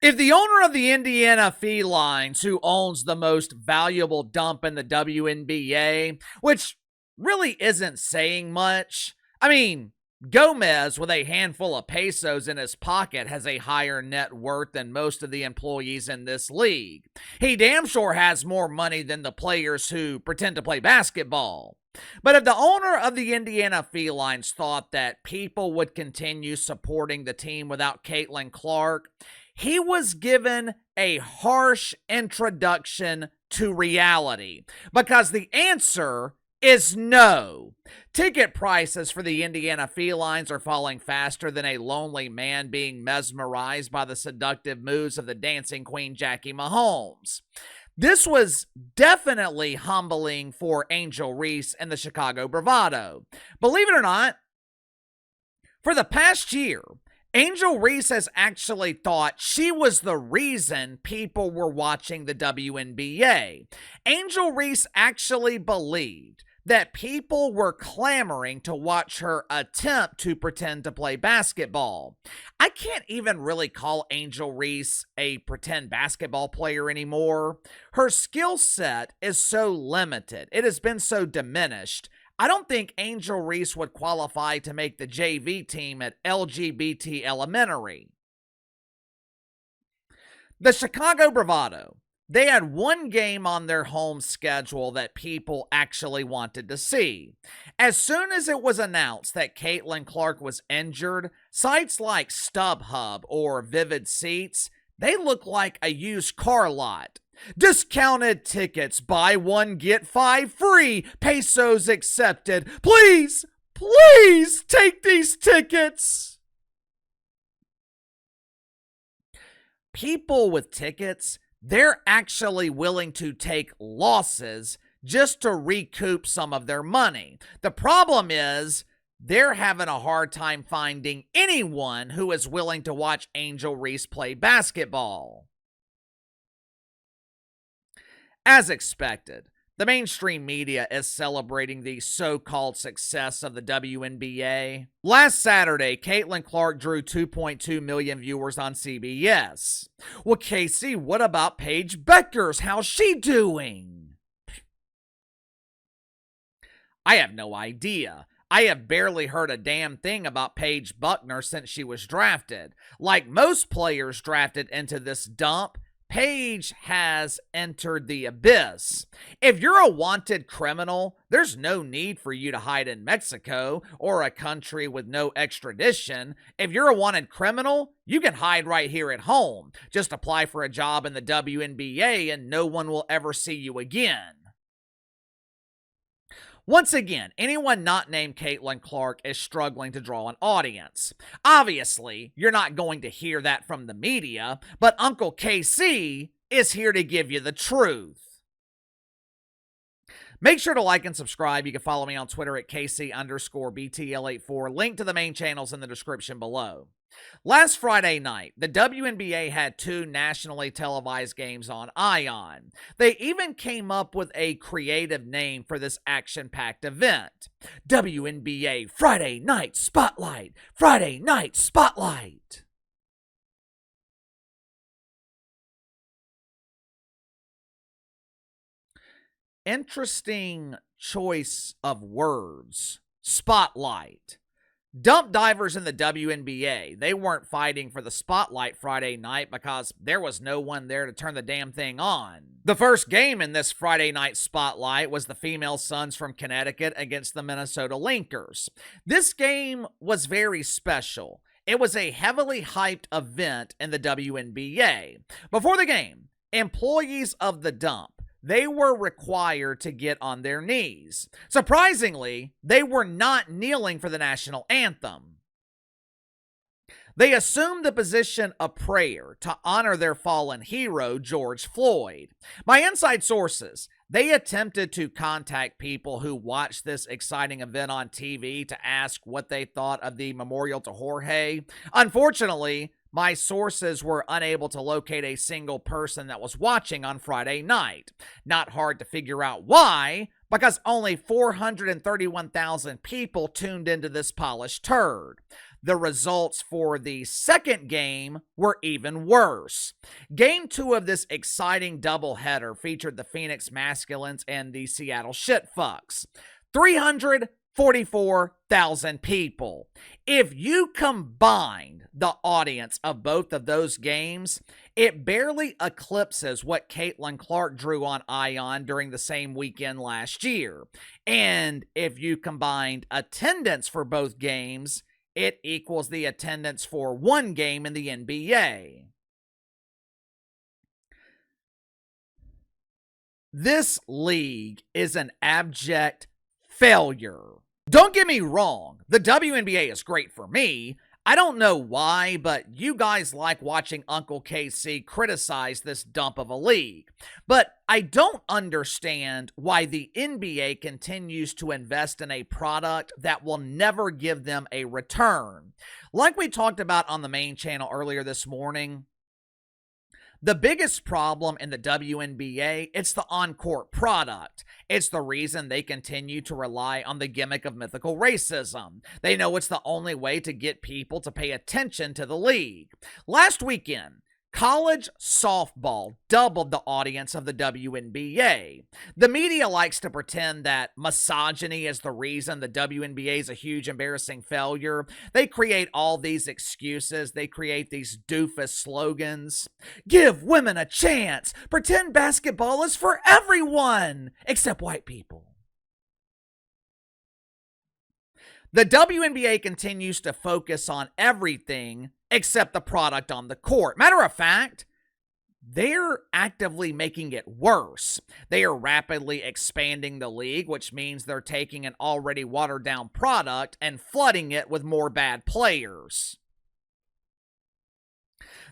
If the owner of the Indiana Felines, who owns the most valuable dump in the WNBA, which really isn't saying much, I mean, Gomez, with a handful of pesos in his pocket, has a higher net worth than most of the employees in this league. He damn sure has more money than the players who pretend to play basketball. But if the owner of the Indiana Felines thought that people would continue supporting the team without Caitlin Clark, he was given a harsh introduction to reality, because the answer is no. Ticket prices for the Indiana Felines are falling faster than a lonely man being mesmerized by the seductive moves of the dancing queen Jackie Mahomes. This was definitely humbling for Angel Reese and the Chicago Bravado. Believe it or not, for the past year, Angel Reese has actually thought she was the reason people were watching the WNBA. Angel Reese actually believed that people were clamoring to watch her attempt to pretend to play basketball. I can't even really call Angel Reese a pretend basketball player anymore. Her skill set is so limited. It has been so diminished. I don't think Angel Reese would qualify to make the JV team at LGBT Elementary. The Chicago Bravado, they had one game on their home schedule that people actually wanted to see. As soon as it was announced that Caitlin Clark was injured, sites like StubHub or Vivid Seats, they look like a used car lot. Discounted tickets, buy one, get 5 free, pesos accepted. Please, please take these tickets. People with tickets, they're actually willing to take losses just to recoup some of their money. The problem is, they're having a hard time finding anyone who is willing to watch Angel Reese play basketball. As expected, the mainstream media is celebrating the so-called success of the WNBA. Last Saturday, Caitlin Clark drew 2.2 million viewers on CBS. Well, Casey, what about Paige Bueckers? How's she doing? I have no idea. I have barely heard a damn thing about Paige Bueckers since she was drafted. Like most players drafted into this dump, Paige has entered the abyss. If you're a wanted criminal, there's no need for you to hide in Mexico or a country with no extradition. If you're a wanted criminal, you can hide right here at home. Just apply for a job in the WNBA and no one will ever see you again. Once again, anyone not named Caitlin Clark is struggling to draw an audience. Obviously, you're not going to hear that from the media, but Uncle KC is here to give you the truth. Make sure to like and subscribe. You can follow me on Twitter at KC_BTL84. Link to the main channels in the description below. Last Friday night, the WNBA had 2 nationally televised games on ION. They even came up with a creative name for this action-packed event. WNBA Friday Night Spotlight. Friday Night Spotlight. Interesting choice of words. Spotlight. Dump divers in the WNBA, they weren't fighting for the spotlight Friday night because there was no one there to turn the damn thing on. The first game in this Friday night spotlight was the female Suns from Connecticut against the Minnesota Lynx. This game was very special. It was a heavily hyped event in the WNBA. Before the game, employees of the dump, they were required to get on their knees. Surprisingly, they were not kneeling for the national anthem. They assumed the position of prayer to honor their fallen hero, George Floyd. By inside sources, they attempted to contact people who watched this exciting event on TV to ask what they thought of the memorial to Jorge. Unfortunately, my sources were unable to locate a single person that was watching on Friday night. Not hard to figure out why, because only 431,000 people tuned into this polished turd. The results for the second game were even worse. Game 2 of this exciting doubleheader featured the Phoenix Masculines and the Seattle Shitfucks. 344,000 people. If you combined the audience of both of those games, it barely eclipses what Caitlin Clark drew on Ion during the same weekend last year. And if you combined attendance for both games, it equals the attendance for one game in the NBA. This league is an abject failure. Don't get me wrong, the WNBA is great for me. I don't know why, but you guys like watching Uncle KC criticize this dump of a league. But I don't understand why the NBA continues to invest in a product that will never give them a return. Like we talked about on the main channel earlier this morning, the biggest problem in the WNBA, it's the on-court product. It's the reason they continue to rely on the gimmick of mythical racism. They know it's the only way to get people to pay attention to the league. Last weekend, college softball doubled the audience of the WNBA. The media likes to pretend that misogyny is the reason the WNBA is a huge embarrassing failure. They create all these excuses. They create these doofus slogans. Give women a chance. Pretend basketball is for everyone except white people. The WNBA continues to focus on everything except the product on the court. Matter of fact, they're actively making it worse. They are rapidly expanding the league, which means they're taking an already watered down product and flooding it with more bad players.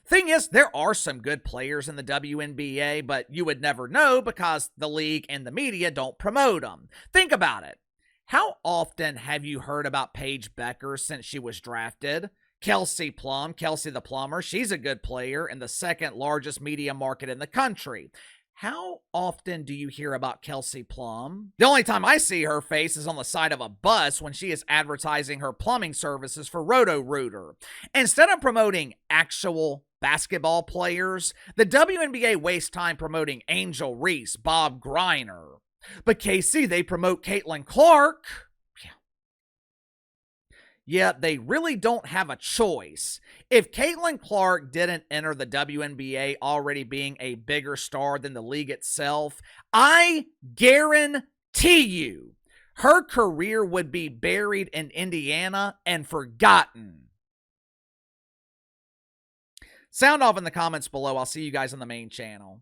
Thing is, there are some good players in the WNBA, but you would never know because the league and the media don't promote them. Think about it. How often have you heard about Paige Becker since she was drafted? Kelsey Plum, Kelsey the Plumber, she's a good player in the second largest media market in the country. How often do you hear about Kelsey Plum? The only time I see her face is on the side of a bus when she is advertising her plumbing services for Roto-Rooter. Instead of promoting actual basketball players, the WNBA wastes time promoting Angel Reese, Bob Griner. But KC, they promote Caitlin Clark. Yeah, they really don't have a choice. If Caitlin Clark didn't enter the WNBA already being a bigger star than the league itself, I guarantee you her career would be buried in Indiana and forgotten. Sound off in the comments below. I'll see you guys on the main channel.